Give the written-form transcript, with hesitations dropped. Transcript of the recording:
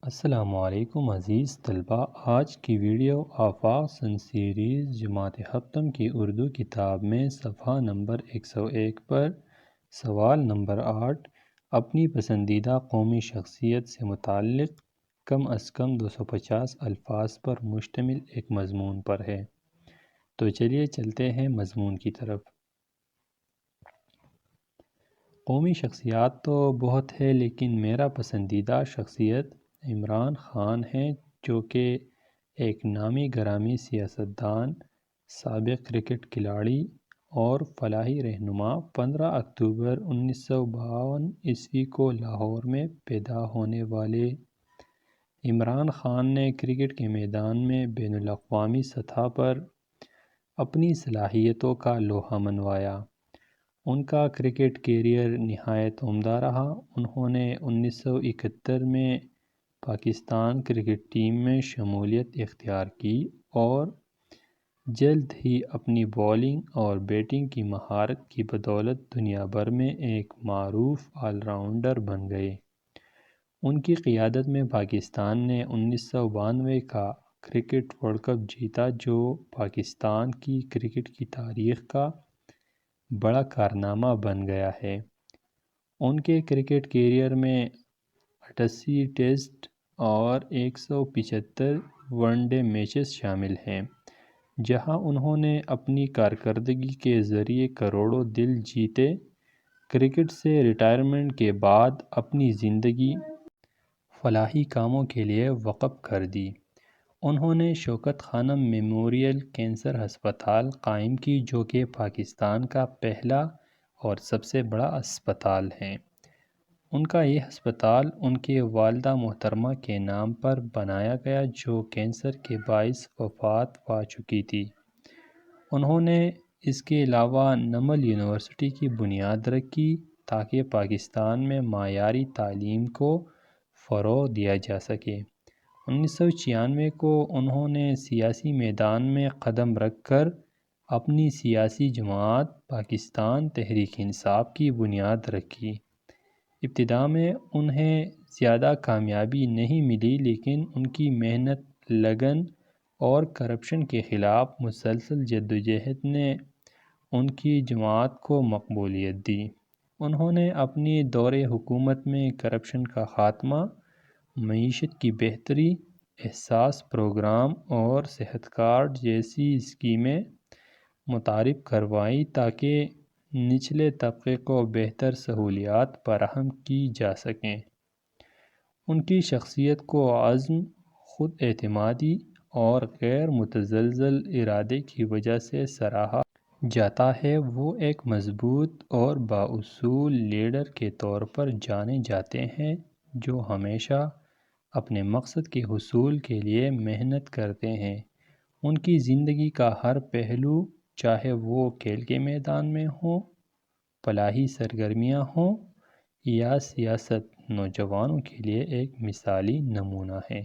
السلام علیکم عزیز طلباء، آج کی ویڈیو آفاق سن سیریز جماعت ہفتم کی اردو کتاب میں صفحہ نمبر 101 پر سوال نمبر 8 اپنی پسندیدہ قومی شخصیت سے متعلق کم از کم 250 الفاظ پر مشتمل ایک مضمون پر ہے۔ تو چلیے چلتے ہیں مضمون کی طرف۔ قومی شخصیات تو بہت ہے، لیکن میرا پسندیدہ شخصیت عمران خان ہیں، جو کہ ایک نامی گرامی سیاستدان، سابق کرکٹ کھلاڑی اور فلاحی رہنما 15 اکتوبر 1952 کو لاہور میں پیدا ہونے والے عمران خان نے کرکٹ کے میدان میں بین الاقوامی سطح پر اپنی صلاحیتوں کا لوہا منوایا۔ ان کا کرکٹ کیریئر نہایت عمدہ رہا۔ انہوں نے 1971 میں پاکستان کرکٹ ٹیم میں شمولیت اختیار کی اور جلد ہی اپنی بولنگ اور بیٹنگ کی مہارت کی بدولت دنیا بھر میں ایک معروف آل راؤنڈر بن گئے۔ ان کی قیادت میں پاکستان نے 1992 کا کرکٹ ورلڈ کپ جیتا، جو پاکستان کی کرکٹ کی تاریخ کا بڑا کارنامہ بن گیا ہے۔ ان کے کرکٹ کیریئر میں 88 ٹیسٹ اور 175 ون ڈے میچز شامل ہیں، جہاں انہوں نے اپنی کارکردگی کے ذریعے کروڑوں دل جیتے۔ کرکٹ سے ریٹائرمنٹ کے بعد اپنی زندگی فلاحی کاموں کے لیے وقف کر دی۔ انہوں نے شوکت خانم میموریل کینسر ہسپتال قائم کی، جو کہ پاکستان کا پہلا اور سب سے بڑا ہسپتال ہے۔ ان کا یہ ہسپتال ان کے والدہ محترمہ کے نام پر بنایا گیا، جو کینسر کے باعث وفات پا چکی تھی۔ انہوں نے اس کے علاوہ نمل یونیورسٹی کی بنیاد رکھی تاکہ پاکستان میں معیاری تعلیم کو فروغ دیا جا سکے۔ 1996 کو انہوں نے سیاسی میدان میں قدم رکھ کر اپنی سیاسی جماعت پاکستان تحریک انصاف کی بنیاد رکھی۔ ابتدا میں انہیں زیادہ کامیابی نہیں ملی، لیکن ان کی محنت، لگن اور کرپشن کے خلاف مسلسل جدوجہد نے ان کی جماعت کو مقبولیت دی۔ انہوں نے اپنی دور حکومت میں کرپشن کا خاتمہ، معیشت کی بہتری، احساس پروگرام اور صحت کارڈ جیسی اسکیمیں متعارف کروائیں تاکہ نچلے طبقے کو بہتر سہولیات فراہم کی جا سکیں۔ ان کی شخصیت کو عزم، خود اعتمادی اور غیر متزلزل ارادے کی وجہ سے سراہا جاتا ہے۔ وہ ایک مضبوط اور بااصول لیڈر کے طور پر جانے جاتے ہیں، جو ہمیشہ اپنے مقصد کے حصول کے لیے محنت کرتے ہیں۔ ان کی زندگی کا ہر پہلو، چاہے وہ کھیل کے میدان میں ہو، فلاحی سرگرمیاں ہوں یا سیاست، نوجوانوں کے لیے ایک مثالی نمونہ ہے۔